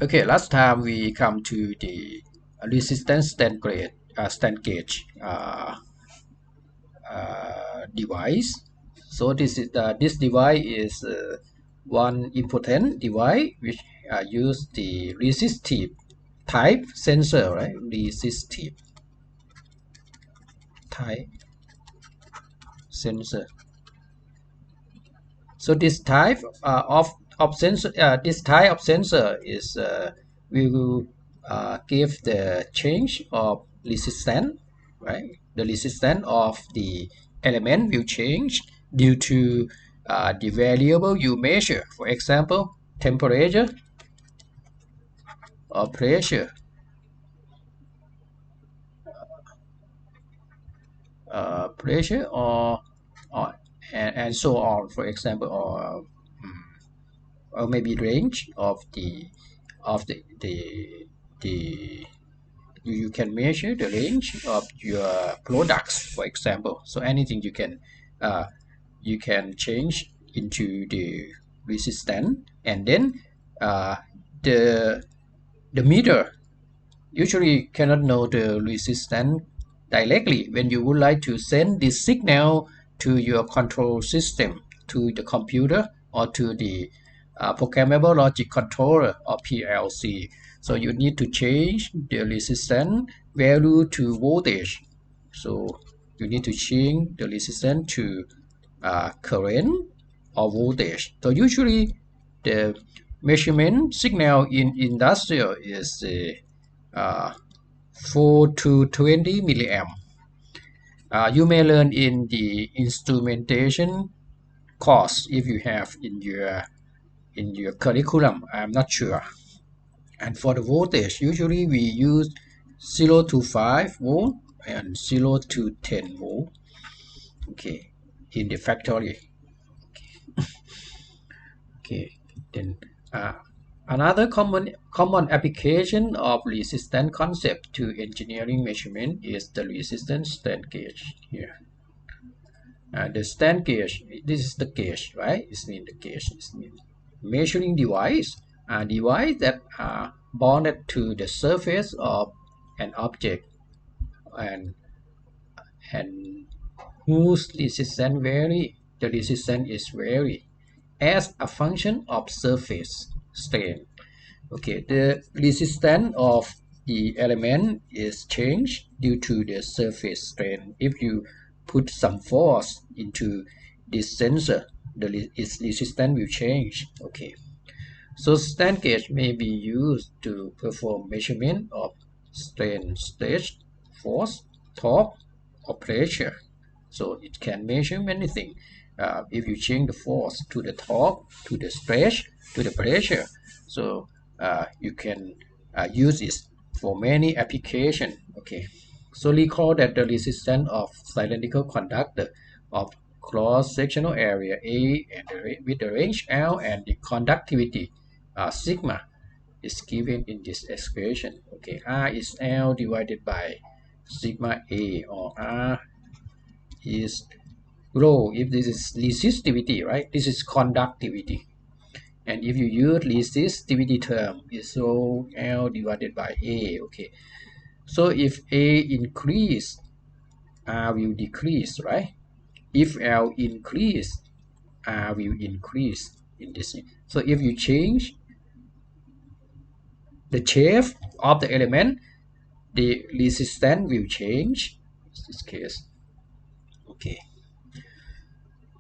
Okay, last time we come to the resistance stand gauge device. So this device is one important device which use the resistive type sensor, right? Resistive type sensor. So this type of sensor is will give the change of resistance, right? The resistance of the element will change due to the variable you measure. For example, temperature or pressure, pressure or and so on. For example, or maybe range of the you can measure the range of your products, for example. So anything uh, you can change into the resistance, and then uh, the the meter usually cannot know the resistance directly. When you would like to send this signal to your control system, to the computer or to the programmable logic controller or PLC, so you need to change the resistance value to voltage. So you need to change the resistance to current or voltage. So usually the measurement signal in industrial is uh, 4 to 20 milliamp. You may learn in the instrumentation course if you have in your curriculum. I'm not sure. And for the voltage, usually we use 0 to 5 volt and 0 to 10 volt. Okay, in the factory. Okay, then uh, another common application of resistance concept to engineering measurement is the resistance stand gauge here. The stand gauge, this is the gauge, right? It means the gauge is measuring device, a device that are bonded to the surface of an object and and whose resistance vary. The resistance is vary as a function of surface strain. Okay, the resistance of the element is changed due to the surface strain. If you put some force into this sensor, its resistance will change. Okay, so stand gauge may be used to perform measurement of strain, stress, force, torque, or pressure. So it can measure many things. If you change the force to the torque, to the stress, to the pressure, so you can use it for many applications. Okay, so recall that the resistance of cylindrical conductor of cross-sectional area A and with the range L and the conductivity sigma is given in this expression. Okay, R is L divided by sigma A, or R is rho if this is resistivity, right? This is conductivity. And if you use resistivity term, it's rho L divided by A. Okay, so if A increase, R will decrease, right? If L increase, R will increase in this. So if you change the shape of the element, the resistance will change in this case. Okay,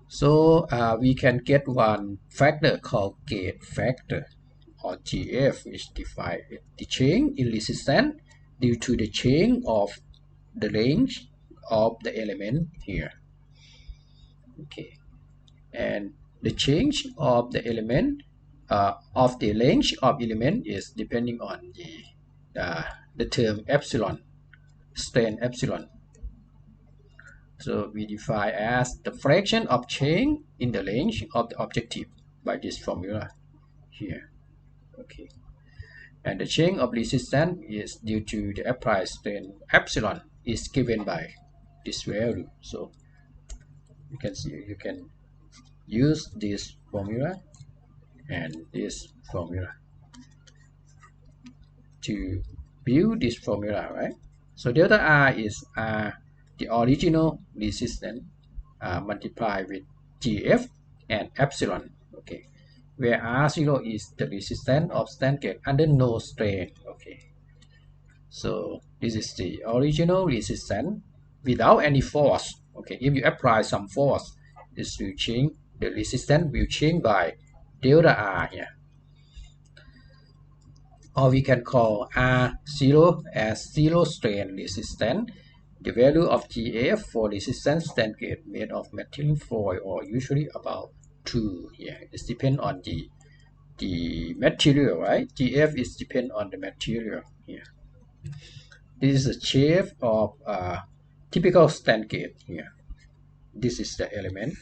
so we can get one factor called gate factor or GF, which defines the change in resistance due to the change of the range of the element here. Okay, and the change of the element of the range of element is depending on the term epsilon, strain epsilon. So we define as the fraction of change in the range of the objective by this formula here. Okay, and the change of resistance is due to the applied strain epsilon is given by this value. So you can see you can use this formula and this formula. to build this formula, right? So delta R is the original resistance multiplied with GF and epsilon, okay, where R0 is the resistance of stand gate under no strain, okay. So this is the original resistance without any force, okay. If you apply some force, this will change, the resistance will change by delta R here, or we can call R0 as zero strain resistance. The value of GF for resistance stand gate made of material foil or usually about 2. Yeah, it depends on the material, right? GF is depend on the material. Yeah, this is the shape of typical stand gate. Yeah, this is the element.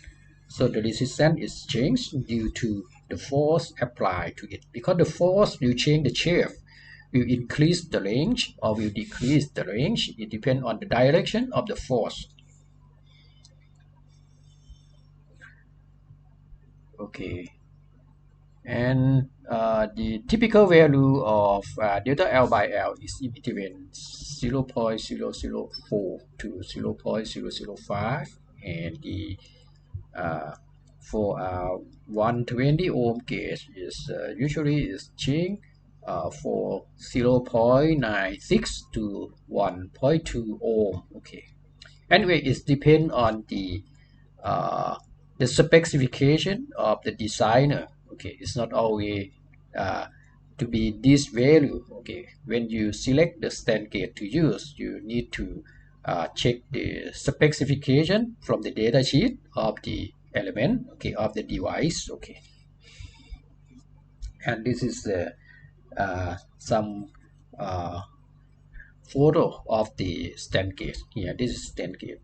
So the resistance is changed due to the force applied to it. Because the force will change the shape, will increase the range or will decrease the range. It depends on the direction of the force. Okay. And the typical value of delta L by L is in between 0.004 to 0.005, and the for 120 ohm case is usually is changed for 0.96 to 1.2 ohm. Okay. Anyway, it depends on uh, the specification of the designer. Okay, it's not always uh, to be this value. Okay, when you select the stand gate to use, you need to check the specification from the data sheet of the element, okay, of the device. Okay, and this is some uh, photo of the stand gate. Here, this is stand gate.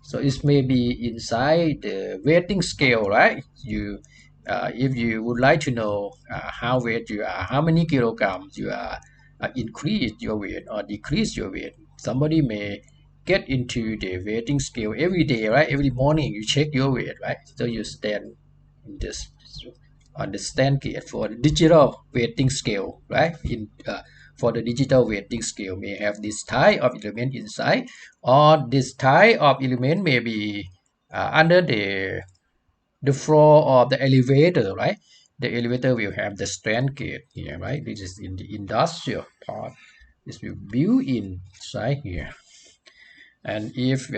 So it may be inside the weighting scale, right? You, if you would like to know how weight you are, how many kilograms you are, increase your weight or decrease your weight. Somebody may get into the weighting scale every day, right? Every morning you check your weight, right? So you stand in this on the stand gate for the digital weighting scale, right? In for the digital weighting scale may have this type of element inside, or this type of element may be under the floor of the elevator, right? The elevator will have the stand gate here, right? This is in the industrial part. This will built inside here. And if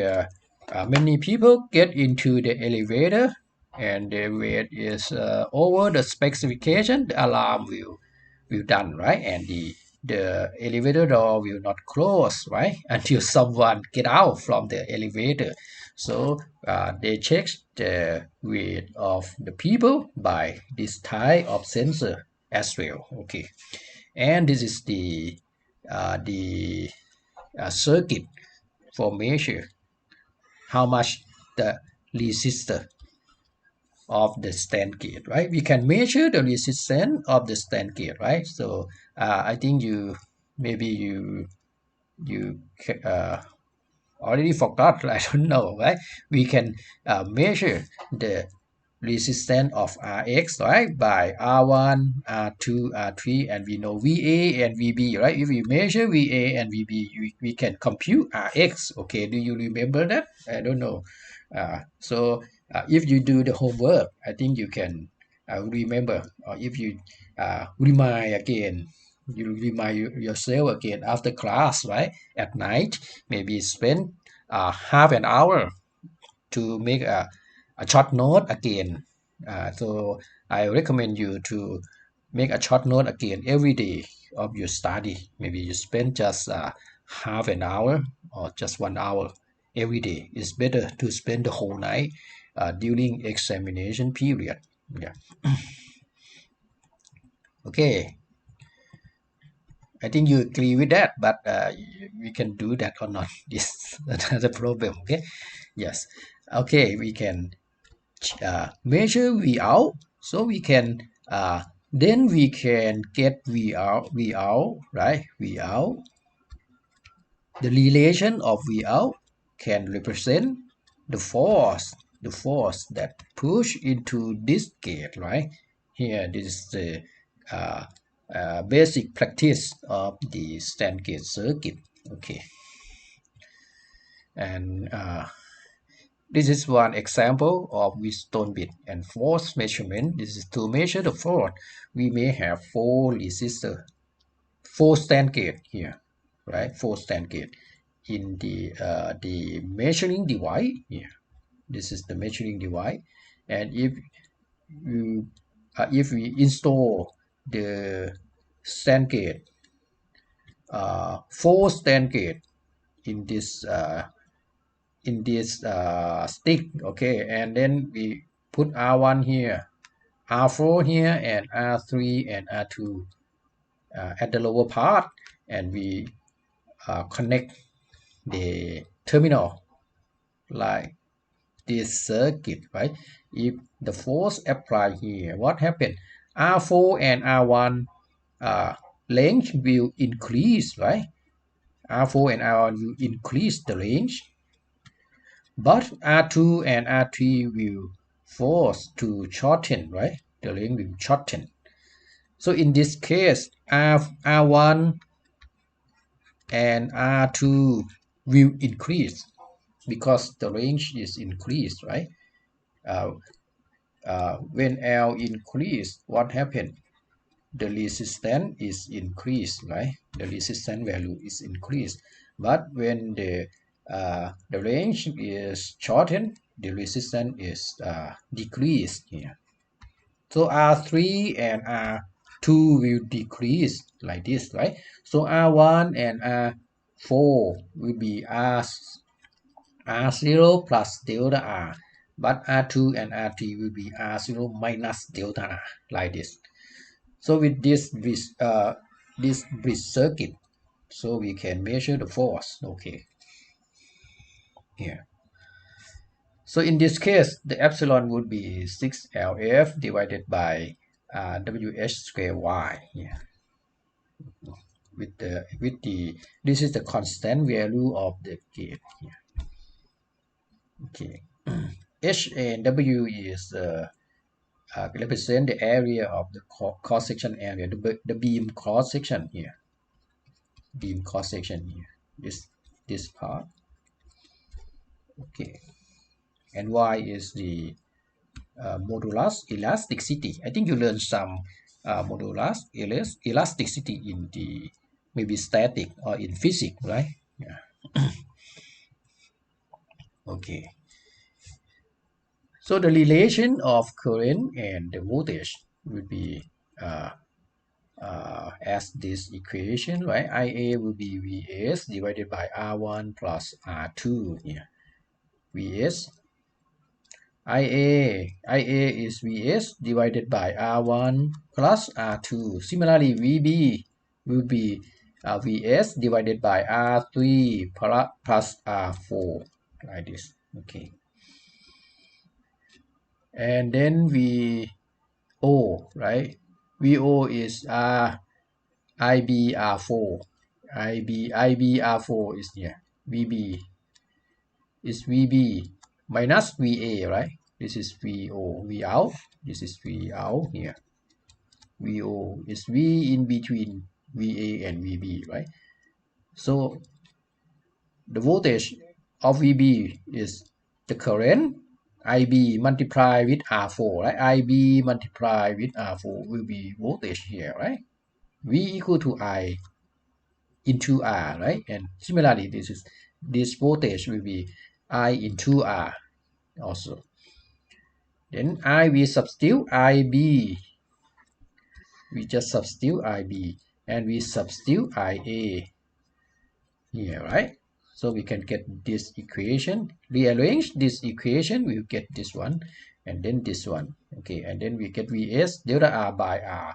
many people get into the elevator and the weight is over the specification, the alarm will done, right? And the elevator door will not close, right? Until someone get out from the elevator. So they check the weight of the people by this type of sensor as well. Okay, and this is the circuit for measure how much the resistor of the stand gate, right? We can measure the resistance of the stand gate, right? So I think maybe you already forgot. I don't know, right? We can measure the resistance of Rx, right, by R1, R2, R3, and we know VA and VB, right? If we measure VA and VB, we can compute Rx. Okay, do you remember that? I don't know. So if you do the homework, I think you can remember, or if you remind again, you remind yourself again after class, right? At night, maybe spend half an hour to make a short note again. So I recommend you to make a short note again every day of your study. Maybe you spend just half an hour or just 1 hour every day. It's better to spend the whole night during examination period. Yeah. Okay. I think you agree with that, but we can do that or not. This that's the problem. Okay. Yes. Okay. We can measure V out, so we can then we can get V out, right? V out, the relation of V out can represent the force that push into this gate, right? Here this is the uh, basic practice of the stand gauge circuit. Okay, and this is one example of Wheatstone bit and force measurement. This is to measure the force. We may have four resistors, four stand gauge here, right? Four stand gauge in the measuring device here. This is the measuring device, and if we install the stand gauge, four stand gauge in this stick, okay, and then we put R1 here, R4 here, and R3 and R2 at the lower part, and we connect the terminal like this circuit, right? If the force applied here, what happened? R4 and R1 length will increase, right? R4 and R1 will increase the range, but R2 and R3 will force to shorten, right? The length will shorten. So in this case, R1 and R2 will increase because the range is increased, right? When L increase, what happened? The resistance is increased, right? The resistance value is increased. But when the range is shortened, the resistance is decreased here. So R3 and R2 will decrease like this, right? So R1 and R4 will be R0 plus delta R, but R2 and R3 will be R0 minus delta R, like this. So with this bridge circuit, so we can measure the force, okay, here. So in this case, the epsilon would be 6LF divided by WH square Y, yeah. With the this is the constant value of the gauge here. Okay. H and W is represent the area of the cross section area, the beam cross section here. Beam cross section here. This part. Okay. And Y is the modulus elasticity. I think you learned some modulus elasticity in the maybe static or in physics, right? Yeah. Okay. So the relation of current and the voltage would be as this equation, right? IA will be Vs divided by R1 plus R2 here. Vs IA is Vs divided by R1 plus R2. Similarly, VB will be Vs divided by R3 plus R4, like this. Okay. And then VO, right? VO is IBR4. IBR4 is here. VB is VB minus VA, right? This is VO, V out. This is V out here. VO is V in between VA and VB, right? So the voltage of VB is the current IB multiplied with R4, right? IB multiplied with R4 will be voltage here, right? V equal to I into R, right? And similarly, this voltage will be I into R also. Then I we substitute IB. We just substitute IB and we substitute IA here, right? So we can get this equation. Rearrange this equation, we'll get this one and then this one. Okay, and then we get Vs delta R by R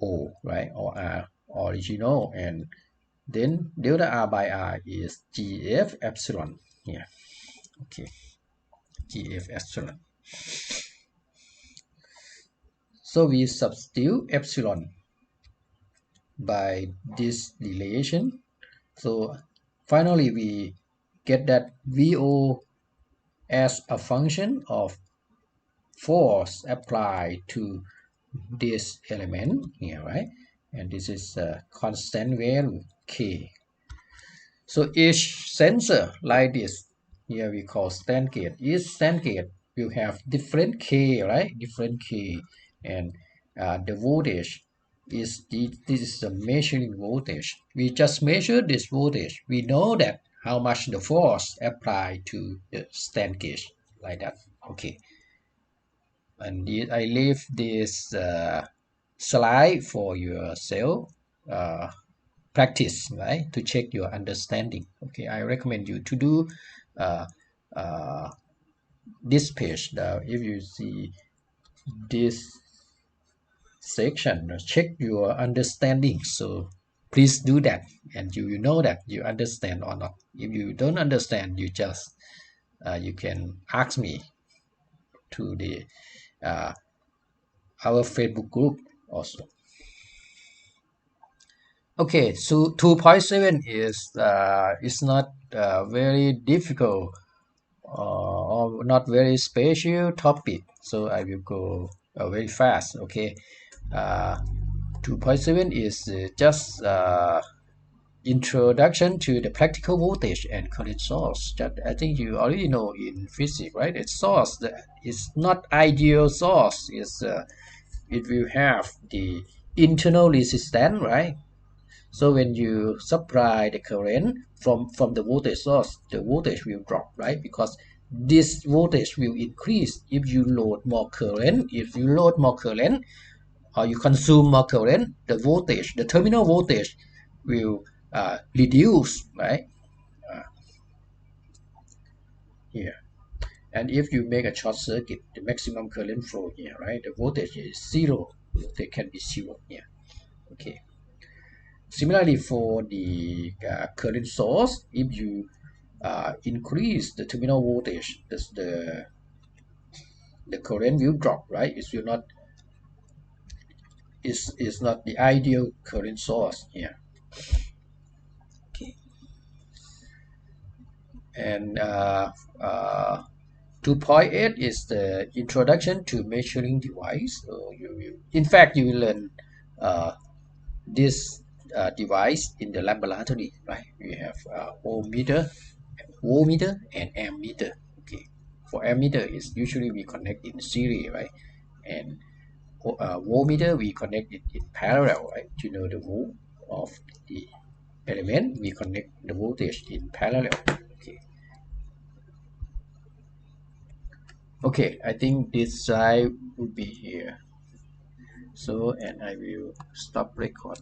O, right? Or R original, and then delta R by R is GF epsilon here. Okay, GF epsilon. So we substitute epsilon by this relation. So finally we get that VO as a function of force applied to this element here, right? And this is a constant value k. So each sensor like this, here we call stand gate. Each stand gate will have different k, right? Different k, and the voltage is this is the measuring voltage. We just measure this voltage. We know that how much the force applied to the stand gauge like that. Okay, and I leave this slide for yourself. Practice, right, to check your understanding. Okay, I recommend you to do uh, uh, this page. If you see this section, check your understanding. So please do that, and you will know that you understand or not. If you don't understand, you just you can ask me to the uh, our Facebook group also. Okay, so 2.7 is not very difficult or not very special topic, so I will go very fast. Okay, uh, 2.7 is just introduction to the practical voltage and current source. That I think you already know in physics, right? It's source that is not ideal source. It will have the internal resistance, right? So when you supply the current from the voltage source, the voltage will drop, right? Because this voltage will increase if you load more current. If you load more current or you consume more current, the voltage, the terminal voltage will reduce, right? Uh, here. And if you make a short circuit, the maximum current flow here, right? The voltage is zero. Voltage can be zero here. Okay. Similarly, for the current source, if you increase the terminal voltage, the current will drop, right? It will not is not the ideal current source here. Okay, and 2.8 is the introduction to measuring device. So in fact, you will learn uh, this device in the laboratory, right? We have ohmmeter, voltmeter, and ammeter. Okay, for ammeter is usually we connect in series, right? And voltmeter we connect it in parallel, right? To know the volt of the element, we connect the voltage in parallel. Okay. Okay, I think this slide would be here. So, and I will stop record.